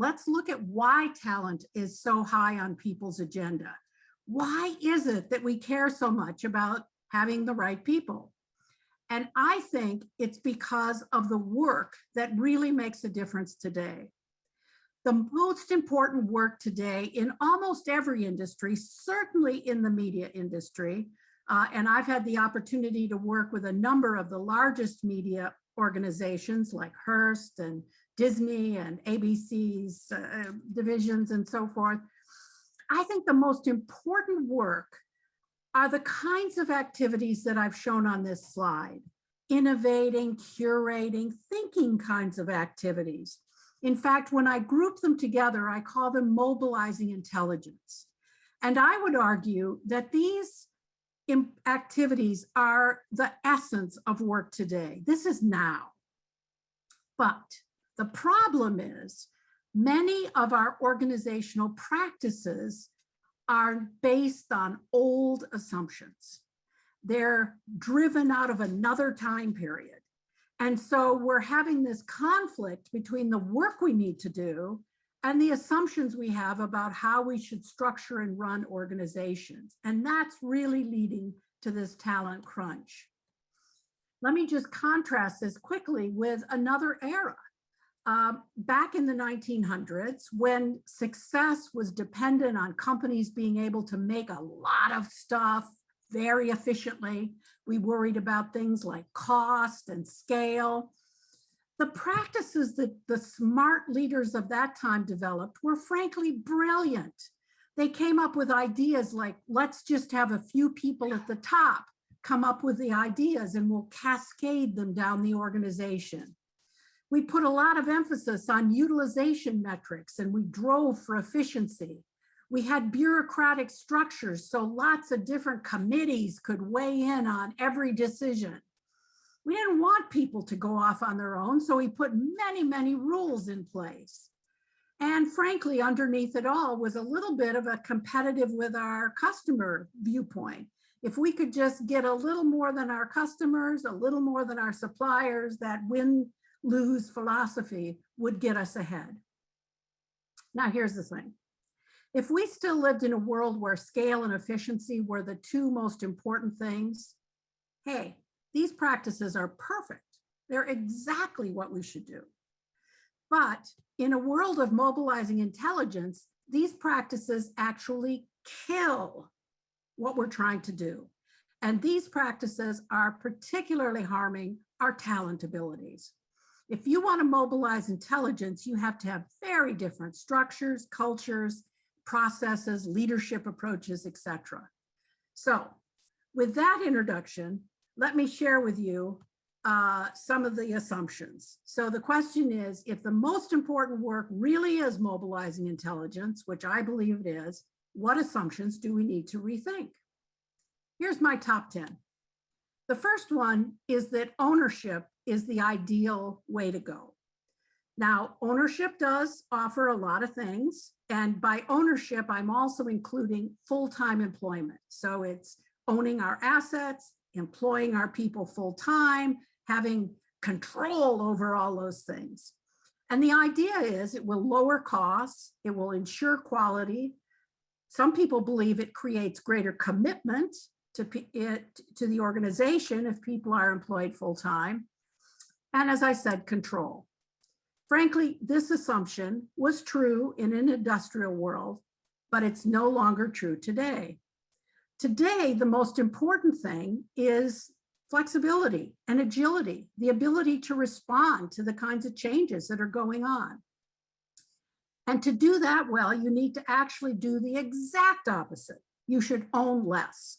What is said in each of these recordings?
let's look at why talent is so high on people's agenda. Why is it that we care so much about having the right people? And I think it's because of the work that really makes a difference today. The most important work today in almost every industry, certainly in the media industry, and I've had the opportunity to work with a number of the largest media organizations like Hearst and Disney and ABC's divisions and so forth. I think the most important work are the kinds of activities that I've shown on this slide: innovating, curating, thinking kinds of activities. In fact, when I group them together, I call them mobilizing intelligence. And I would argue that these activities are the essence of work today. This is now. But the problem is many of our organizational practices are based on old assumptions. They're driven out of another time period. And so we're having this conflict between the work we need to do and the assumptions we have about how we should structure and run organizations. And that's really leading to this talent crunch. Let me just contrast this quickly with another era. Back in the 1900s, when success was dependent on companies being able to make a lot of stuff very efficiently, we worried about things like cost and scale. The practices that the smart leaders of that time developed were frankly brilliant. They came up with ideas like, let's just have a few people at the top come up with the ideas and we'll cascade them down the organization. We put a lot of emphasis on utilization metrics and we drove for efficiency. We had bureaucratic structures, so lots of different committees could weigh in on every decision. We didn't want people to go off on their own, so we put many, many rules in place. And frankly, underneath it all was a little bit of a competitive with our customer viewpoint. If we could just get a little more than our customers, a little more than our suppliers, that win-lose philosophy would get us ahead. Now, here's the thing. If we still lived in a world where scale and efficiency were the two most important things, hey, these practices are perfect. They're exactly what we should do. But in a world of mobilizing intelligence, these practices actually kill what we're trying to do. And these practices are particularly harming our talent abilities. If you want to mobilize intelligence, you have to have very different structures, cultures, processes, leadership approaches, etc. So with that introduction, let me share with you some of the assumptions. So the question is, if the most important work really is mobilizing intelligence, which I believe it is, what assumptions do we need to rethink? Here's my top 10. The first one is that ownership is the ideal way to go. Now, ownership does offer a lot of things. And by ownership, I'm also including full-time employment. So it's owning our assets, employing our people full-time, having control over all those things. And the idea is it will lower costs, it will ensure quality. Some people believe it creates greater commitment to the organization if people are employed full-time. And as I said, control. Frankly, this assumption was true in an industrial world, but it's no longer true today. Today, the most important thing is flexibility and agility, the ability to respond to the kinds of changes that are going on. And to do that well, you need to actually do the exact opposite. You should own less,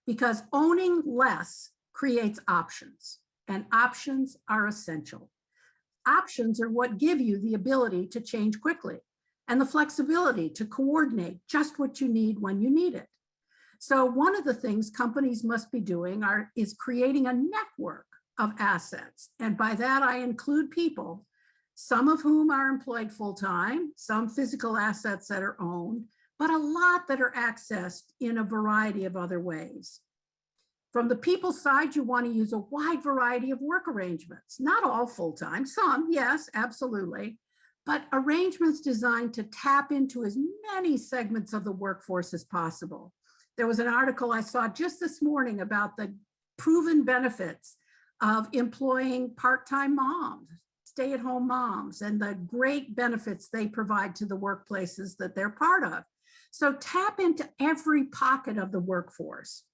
because owning less creates options, and options are essential. Options are what give you the ability to change quickly and the flexibility to coordinate just what you need when you need it. So one of the things companies must be doing is creating a network of assets. And by that, I include people, some of whom are employed full-time, some physical assets that are owned, but a lot that are accessed in a variety of other ways. From the people side, you want to use a wide variety of work arrangements, not all full-time, some, yes, absolutely, but arrangements designed to tap into as many segments of the workforce as possible. There was an article I saw just this morning about the proven benefits of employing part-time moms, stay-at-home moms, and the great benefits they provide to the workplaces that they're part of. So tap into every pocket of the workforce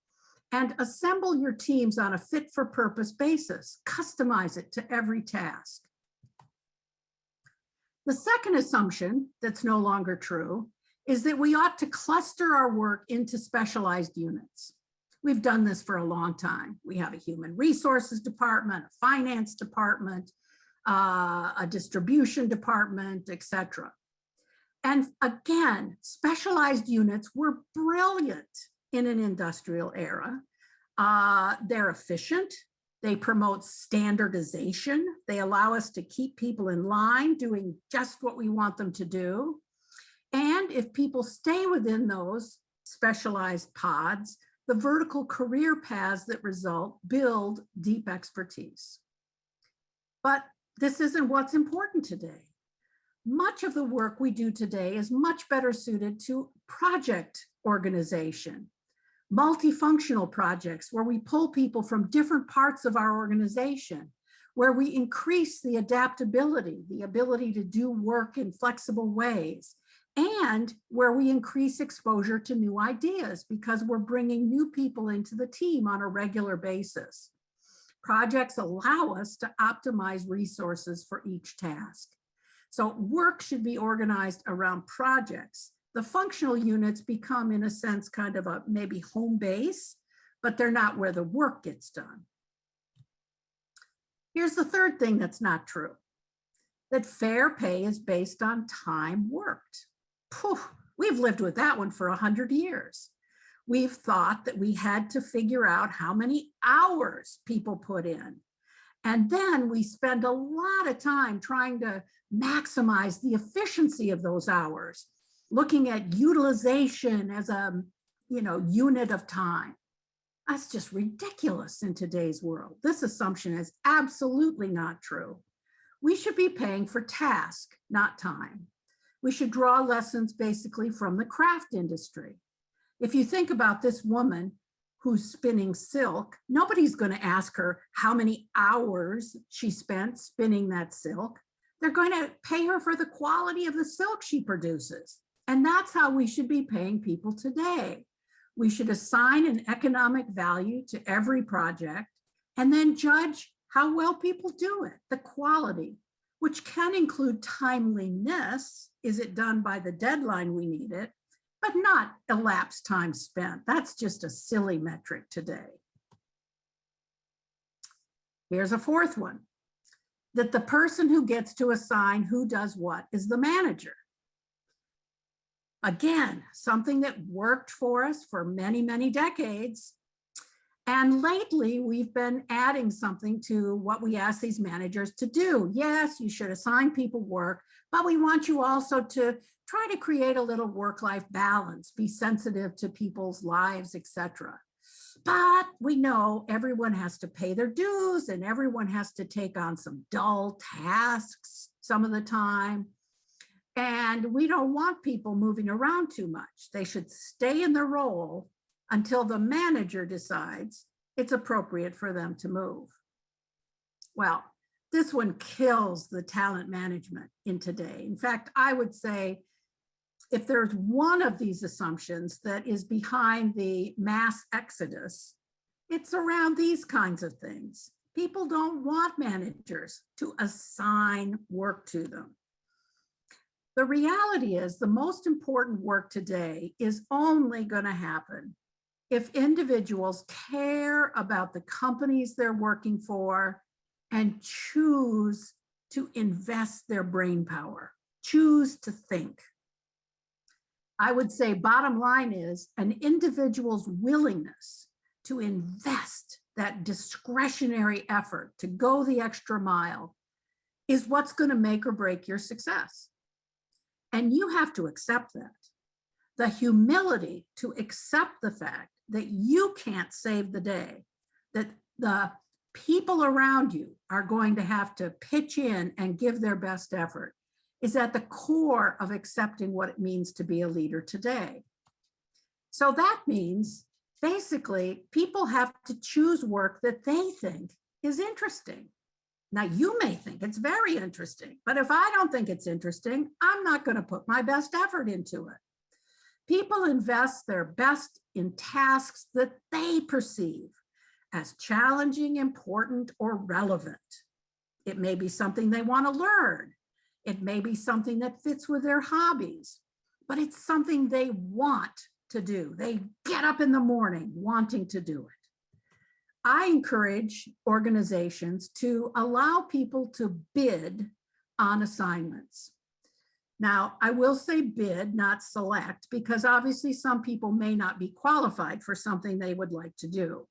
and assemble your teams on a fit-for-purpose basis. Customize it to every task. The second assumption that's no longer true is that we ought to cluster our work into specialized units. We've done this for a long time. We have a human resources department, a finance department, a distribution department, etc. And again, specialized units were brilliant in an industrial era. They're efficient. They promote standardization. They allow us to keep people in line doing just what we want them to do. And if people stay within those specialized pods, the vertical career paths that result build deep expertise. But this isn't what's important today. Much of the work we do today is much better suited to project organization, multifunctional projects where we pull people from different parts of our organization, where we increase the adaptability, the ability to do work in flexible ways, and where we increase exposure to new ideas because we're bringing new people into the team on a regular basis. Projects allow us to optimize resources for each task. So work should be organized around projects. The functional units become, in a sense, kind of a maybe home base, but they're not where the work gets done. Here's the third thing that's not true, that fair pay is based on time worked. We've lived with that one for 100 years. We've thought that we had to figure out how many hours people put in. And then we spend a lot of time trying to maximize the efficiency of those hours, looking at utilization as a unit of time. That's just ridiculous in today's world. This assumption is absolutely not true. We should be paying for task, not time. We should draw lessons basically from the craft industry. If you think about this woman who's spinning silk, nobody's going to ask her how many hours she spent spinning that silk. They're going to pay her for the quality of the silk she produces. And that's how we should be paying people today. We should assign an economic value to every project and then judge how well people do it, the quality, which can include timeliness. Is it done by the deadline we need it? But not elapsed time spent. That's just a silly metric today. Here's a fourth one, that the person who gets to assign who does what is the manager. Again, something that worked for us for many, many decades. And lately, we've been adding something to what we ask these managers to do. Yes, you should assign people work, but we want you also to try to create a little work-life balance, be sensitive to people's lives, etc. But we know everyone has to pay their dues and everyone has to take on some dull tasks some of the time. And we don't want people moving around too much. They should stay in their role until the manager decides it's appropriate for them to move. Well, this one kills the talent management in today. In fact, I would say if there's one of these assumptions that is behind the mass exodus, it's around these kinds of things. People don't want managers to assign work to them. The reality is the most important work today is only going to happen if individuals care about the companies they're working for and choose to invest their brain power, choose to think. I would say bottom line is an individual's willingness to invest that discretionary effort to go the extra mile is what's going to make or break your success. And you have to accept that. The humility to accept the fact that you can't save the day, that the people around you are going to have to pitch in and give their best effort, is at the core of accepting what it means to be a leader today. So that means basically people have to choose work that they think is interesting. Now, you may think it's very interesting, but if I don't think it's interesting, I'm not going to put my best effort into it. People invest their best in tasks that they perceive as challenging, important, or relevant. It may be something they want to learn. It may be something that fits with their hobbies, but it's something they want to do. They get up in the morning wanting to do it. I encourage organizations to allow people to bid on assignments. Now, I will say bid, not select, because obviously some people may not be qualified for something they would like to do,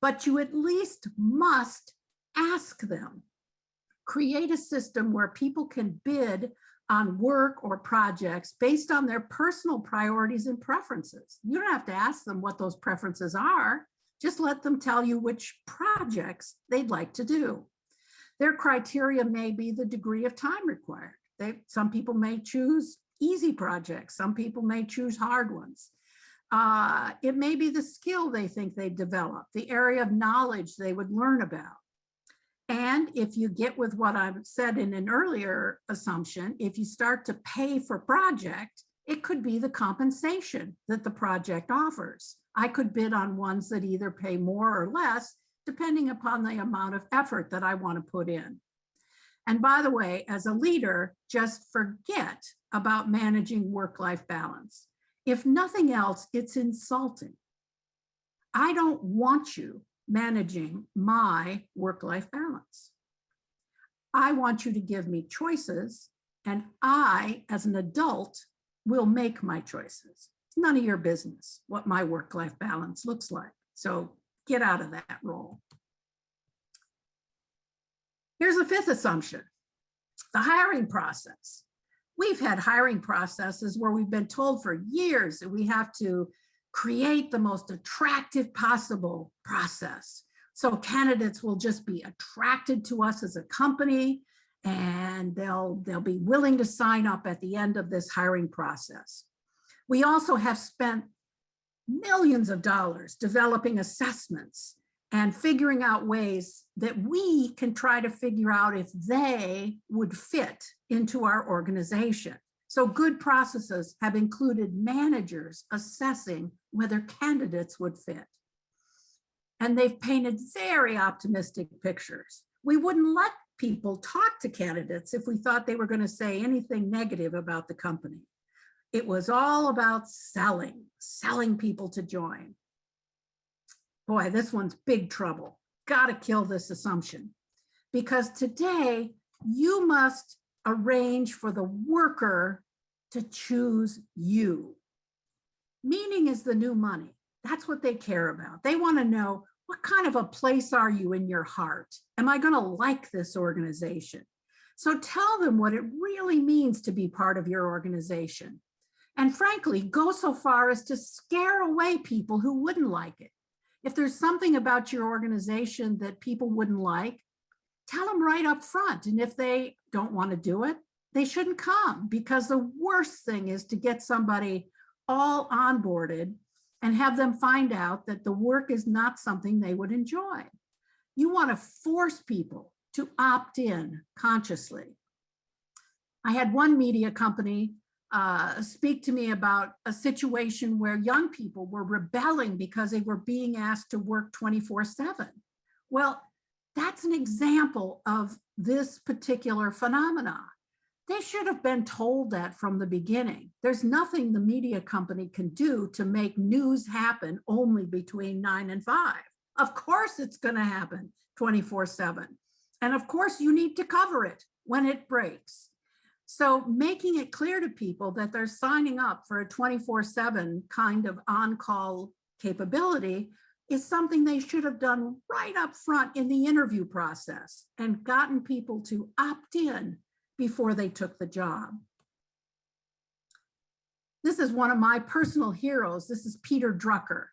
but you at least must ask them. Create a system where people can bid on work or projects based on their personal priorities and preferences. You don't have to ask them what those preferences are. Just let them tell you which projects they'd like to do. Their criteria may be the degree of time required. Some people may choose easy projects. Some people may choose hard ones. It may be the skill they think they develop, the area of knowledge they would learn about. And if you get with what I've said in an earlier assumption, if you start to pay for project, it could be the compensation that the project offers. I could bid on ones that either pay more or less, depending upon the amount of effort that I want to put in. And by the way, as a leader, just forget about managing work-life balance. If nothing else, it's insulting. I don't want you managing my work-life balance. I want you to give me choices, and I, as an adult, will make my choices. It's none of your business what my work-life balance looks like. So get out of that role. Here's the fifth assumption, the hiring process. We've had hiring processes where we've been told for years that we have to create the most attractive possible process. So candidates will just be attracted to us as a company, and they'll be willing to sign up at the end of this hiring process. We also have spent millions of dollars developing assessments and figuring out ways that we can try to figure out if they would fit into our organization. So good processes have included managers assessing whether candidates would fit. And they've painted very optimistic pictures. We wouldn't let people talk to candidates if we thought they were going to say anything negative about the company. It was all about selling people to join. Boy, this one's big trouble. Got to kill this assumption, because today you must arrange for the worker to choose you. Meaning is the new money. That's what they care about. They want to know, what kind of a place are you in your heart? Am I going to like this organization? So tell them what it really means to be part of your organization. And frankly, go so far as to scare away people who wouldn't like it. If there's something about your organization that people wouldn't like, tell them right up front. And if they don't want to do it, they shouldn't come, because the worst thing is to get somebody all onboarded and have them find out that the work is not something they would enjoy. You want to force people to opt in consciously. I had one media company speak to me about a situation where young people were rebelling because they were being asked to work 24/7. Well, that's an example of this particular phenomena. They should have been told that from the beginning. There's nothing the media company can do to make news happen only between 9 and 5. Of course it's going to happen 24/7. And of course you need to cover it when it breaks. So making it clear to people that they're signing up for a 24/7 kind of on-call capability is something they should have done right up front in the interview process and gotten people to opt in before they took the job. This is one of my personal heroes. This is Peter Drucker.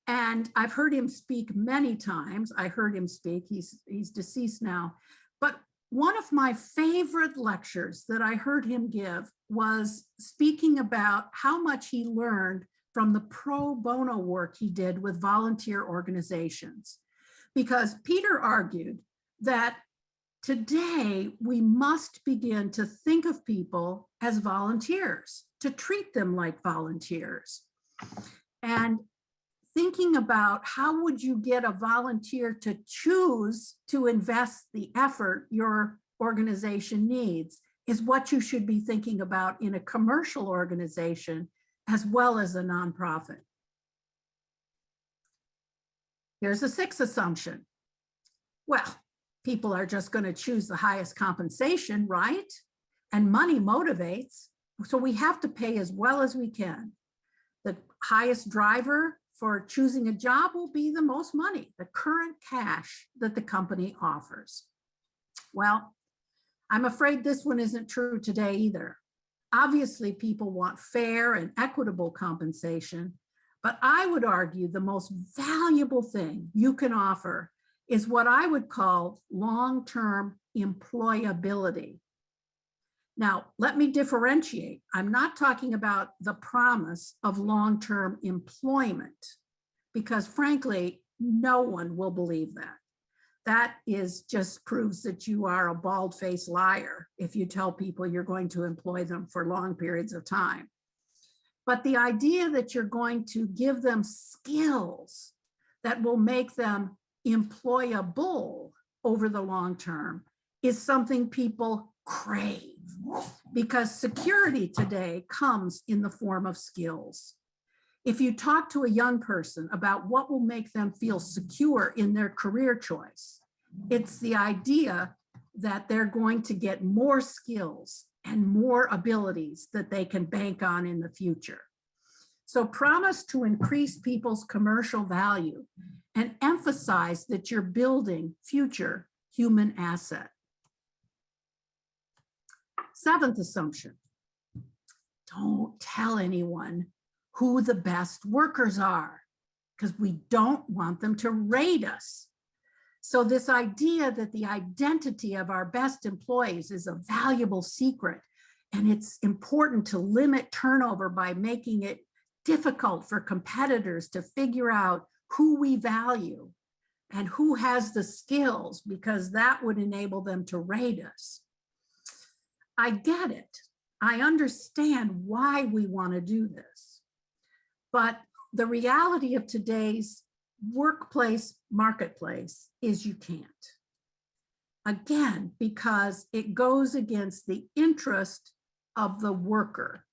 And I've heard him speak many times. I heard him speak, he's deceased now. But One of my favorite lectures that I heard him give was speaking about how much he learned from the pro bono work he did with volunteer organizations. Because Peter argued that today we must begin to think of people as volunteers, to treat them like volunteers. And thinking about how would you get a volunteer to choose to invest the effort your organization needs is what you should be thinking about in a commercial organization as well as a nonprofit. Here's a sixth assumption. Well, people are just going to choose the highest compensation, right? And money motivates, so we have to pay as well as we can. The highest driver for choosing a job will be the most money, the current cash that the company offers. Well, I'm afraid this one isn't true today either. Obviously, people want fair and equitable compensation, but I would argue the most valuable thing you can offer is what I would call long-term employability. Now, let me differentiate. I'm not talking about the promise of long-term employment, because frankly, no one will believe that. That just proves that you are a bald-faced liar if you tell people you're going to employ them for long periods of time. But the idea that you're going to give them skills that will make them employable over the long term is something people crave, because security today comes in the form of skills. If you talk to a young person about what will make them feel secure in their career choice, it's the idea that they're going to get more skills and more abilities that they can bank on in the future. So promise to increase people's commercial value and emphasize that you're building future human asset. Seventh assumption, don't tell anyone who the best workers are, because we don't want them to rate us. So this idea that the identity of our best employees is a valuable secret, and it's important to limit turnover by making it difficult for competitors to figure out who we value and who has the skills, because that would enable them to rate us. I get it. I understand why we want to do this. But the reality of today's workplace marketplace is you can't. Again, because it goes against the interest of the worker.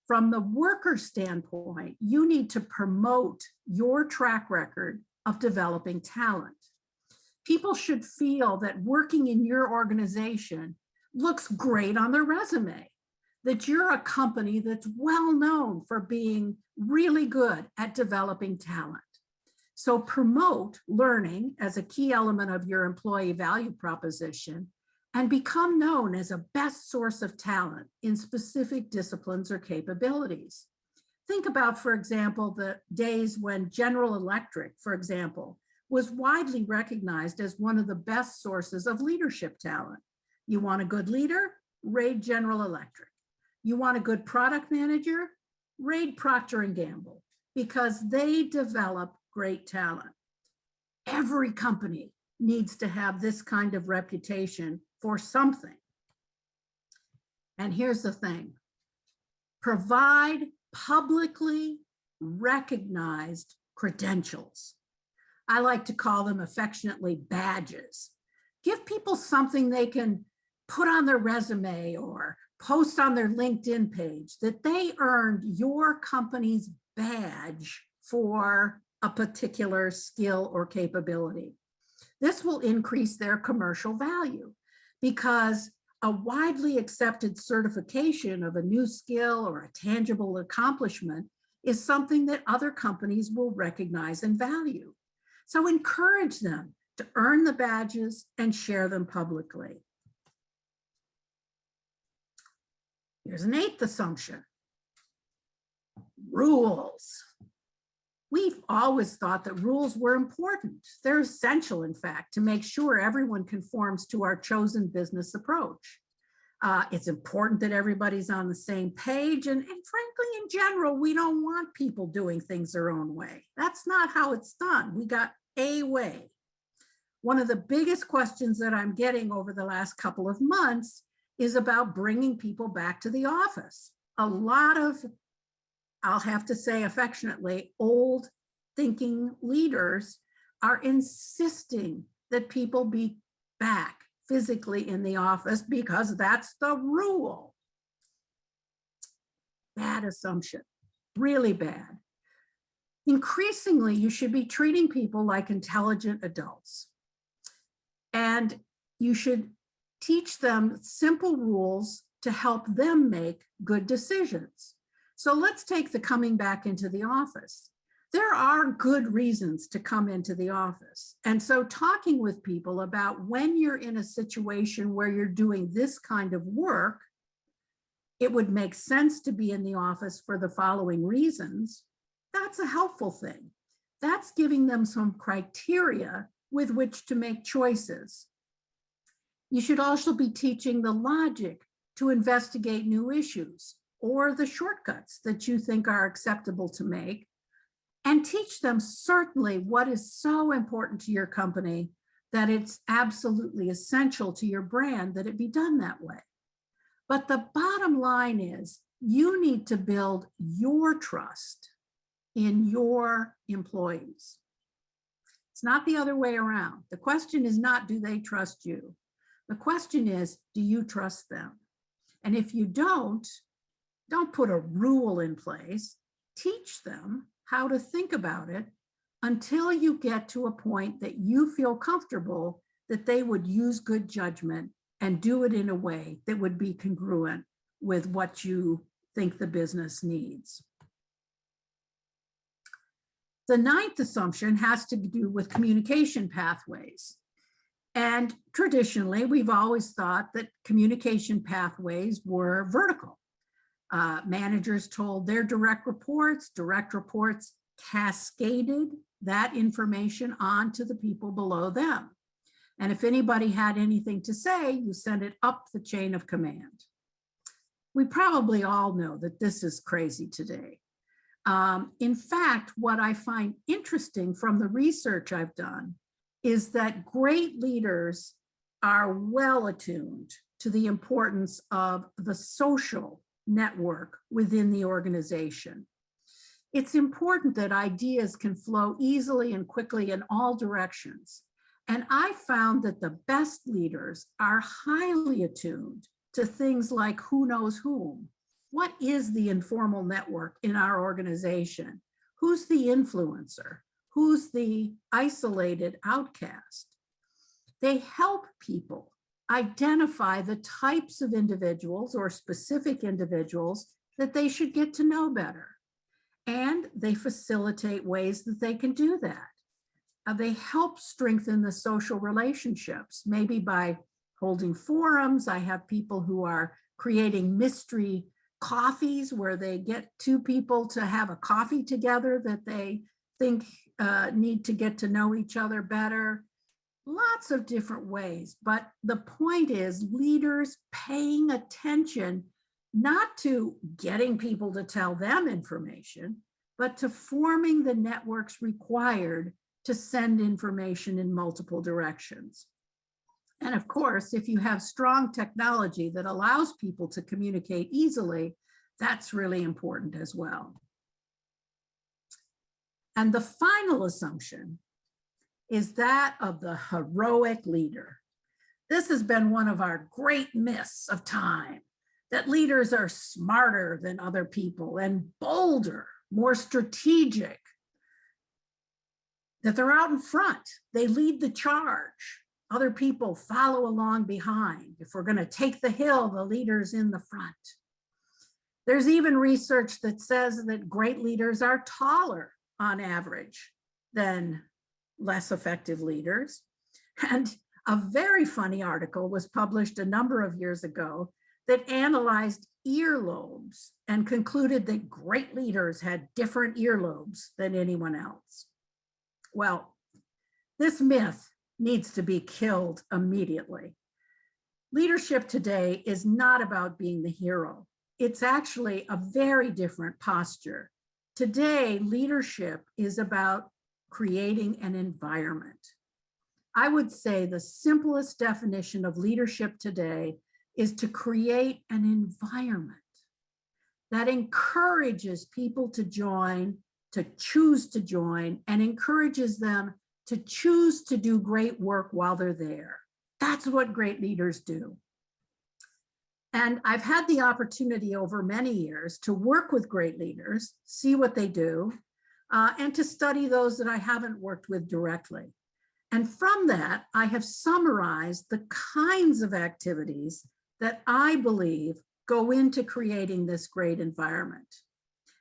From the worker standpoint, you need to promote your track record of developing talent. People should feel that working in your organization looks great on their resume, that you're a company that's well known for being really good at developing talent. So promote learning as a key element of your employee value proposition and become known as a best source of talent in specific disciplines or capabilities. Think about, for example, the days when General Electric, for example, was widely recognized as one of the best sources of leadership talent. You want a good leader? Raid General Electric. You want a good product manager? Raid Procter & Gamble, because they develop great talent. Every company needs to have this kind of reputation for something. And here's the thing. Provide publicly recognized credentials. I like to call them affectionately badges. Give people something they can put on their resume or post on their LinkedIn page that they earned your company's badge for a particular skill or capability. This will increase their commercial value, because a widely accepted certification of a new skill or a tangible accomplishment is something that other companies will recognize and value. So encourage them to earn the badges and share them publicly. Here's an eighth assumption. Rules. We've always thought that rules were important. They're essential, in fact, to make sure everyone conforms to our chosen business approach. It's important that everybody's on the same page. And frankly, in general, we don't want people doing things their own way. That's not how it's done. We got a way. One of the biggest questions that I'm getting over the last couple of months is about bringing people back to the office. A lot of, I'll have to say affectionately, old thinking leaders are insisting that people be back physically in the office because that's the rule. Bad assumption, really bad. Increasingly, you should be treating people like intelligent adults. And you should teach them simple rules to help them make good decisions. So let's take the coming back into the office. There are good reasons to come into the office. And so talking with people about when you're in a situation where you're doing this kind of work, it would make sense to be in the office for the following reasons. That's a helpful thing. That's giving them some criteria with which to make choices. You should also be teaching the logic to investigate new issues or the shortcuts that you think are acceptable to make, and teach them certainly what is so important to your company that it's absolutely essential to your brand that it be done that way. But the bottom line is you need to build your trust in your employees. It's not the other way around. The question is not, do they trust you? The question is, do you trust them? And if you don't put a rule in place. Teach them how to think about it until you get to a point that you feel comfortable that they would use good judgment and do it in a way that would be congruent with what you think the business needs. The ninth assumption has to do with communication pathways. And traditionally, we've always thought that communication pathways were vertical. Managers told their direct reports cascaded that information on to the people below them. And if anybody had anything to say, you send it up the chain of command. We probably all know that this is crazy today. In fact, what I find interesting from the research I've done is that great leaders are well attuned to the importance of the social network within the organization. It's important that ideas can flow easily and quickly in all directions. And I found that the best leaders are highly attuned to things like who knows whom. What is the informal network in our organization? Who's the influencer? Who's the isolated outcast? They help people identify the types of individuals or specific individuals that they should get to know better. And they facilitate ways that they can do that. They help strengthen the social relationships, maybe by holding forums. I have people who are creating mystery coffees where they get two people to have a coffee together that they think need to get to know each other better. Lots of different ways. But the point is leaders paying attention not to getting people to tell them information, but to forming the networks required to send information in multiple directions. And of course, if you have strong technology that allows people to communicate easily, that's really important as well. And the final assumption is that of the heroic leader. This has been one of our great myths of time, that leaders are smarter than other people and bolder, more strategic, that they're out in front, they lead the charge. Other people follow along behind. If we're going to take the hill, the leader's in the front. There's even research that says that great leaders are taller on average than less effective leaders. And a very funny article was published a number of years ago that analyzed earlobes and concluded that great leaders had different earlobes than anyone else. Well, this myth needs to be killed immediately. Leadership today is not about being the hero. It's actually a very different posture. Today, leadership is about creating an environment. I would say the simplest definition of leadership today is to create an environment that encourages people to join, to choose to join, and encourages them to choose to do great work while they're there. That's what great leaders do. And I've had the opportunity over many years to work with great leaders, see what they do, and to study those that I haven't worked with directly. And from that, I have summarized the kinds of activities that I believe go into creating this great environment.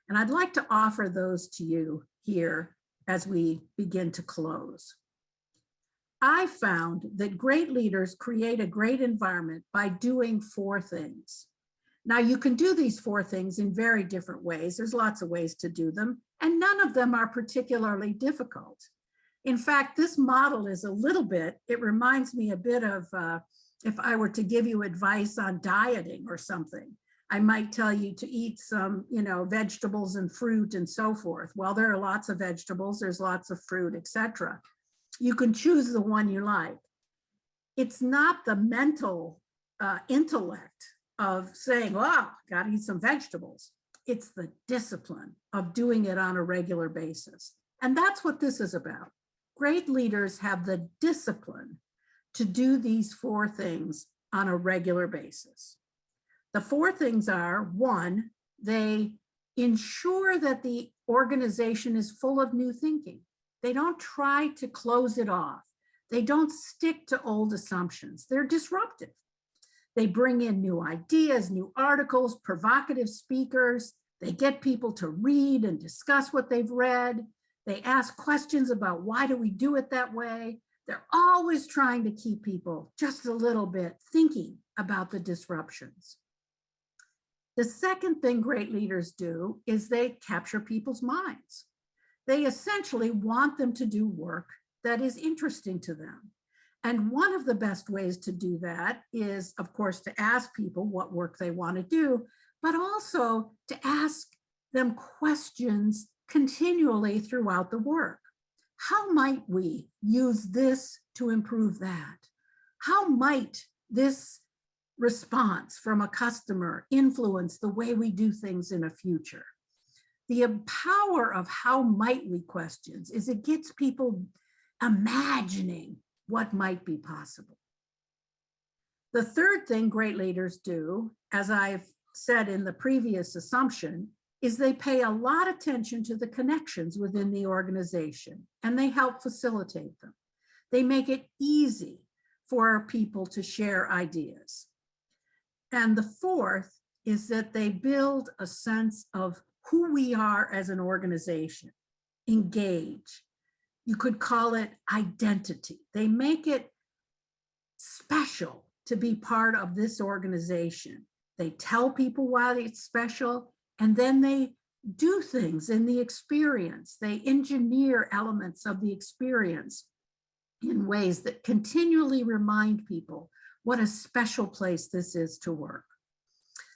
And I'd like to offer those to you here as we begin to close. I found that great leaders create a great environment by doing 4 things. Now, you can do these 4 things in very different ways. There's lots of ways to do them, and none of them are particularly difficult. In fact, this model is a little bit, it reminds me a bit of if I were to give you advice on dieting or something. I might tell you to eat some, vegetables and fruit and so forth. Well, there are lots of vegetables, there's lots of fruit, etc. You can choose the one you like. It's not the mental intellect of saying, "Oh, got to eat some vegetables." It's the discipline of doing it on a regular basis. And that's what this is about. Great leaders have the discipline to do these 4 things on a regular basis. The 4 things are: 1, they ensure that the organization is full of new thinking. They don't try to close it off. They don't stick to old assumptions. They're disruptive. They bring in new ideas, new articles, provocative speakers. They get people to read and discuss what they've read. They ask questions about why do we do it that way. They're always trying to keep people just a little bit thinking about the disruptions. The second thing great leaders do is they capture people's minds. They essentially want them to do work that is interesting to them. And one of the best ways to do that is, of course, to ask people what work they want to do, but also to ask them questions continually throughout the work. How might we use this to improve that? How might this response from a customer influence the way we do things in the future? The power of how might we questions is it gets people imagining what might be possible. The third thing great leaders do, as I've said in the previous assumption, is they pay a lot of attention to the connections within the organization, and they help facilitate them. They make it easy for people to share ideas. And the fourth is that they build a sense of who we are as an organization, engage. You could call it identity. They make it special to be part of this organization. They tell people why it's special, and then they do things in the experience. They engineer elements of the experience in ways that continually remind people what a special place this is to work.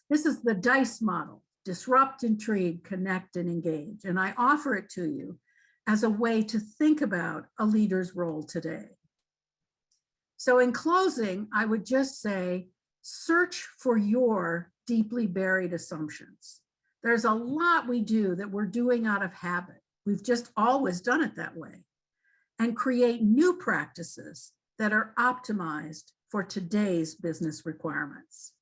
This is the DICE model: disrupt, intrigue, connect, and engage. And I offer it to you as a way to think about a leader's role today. So in closing, I would just say, search for your deeply buried assumptions. There's a lot we do that we're doing out of habit. We've just always done it that way. And create new practices that are optimized for today's business requirements.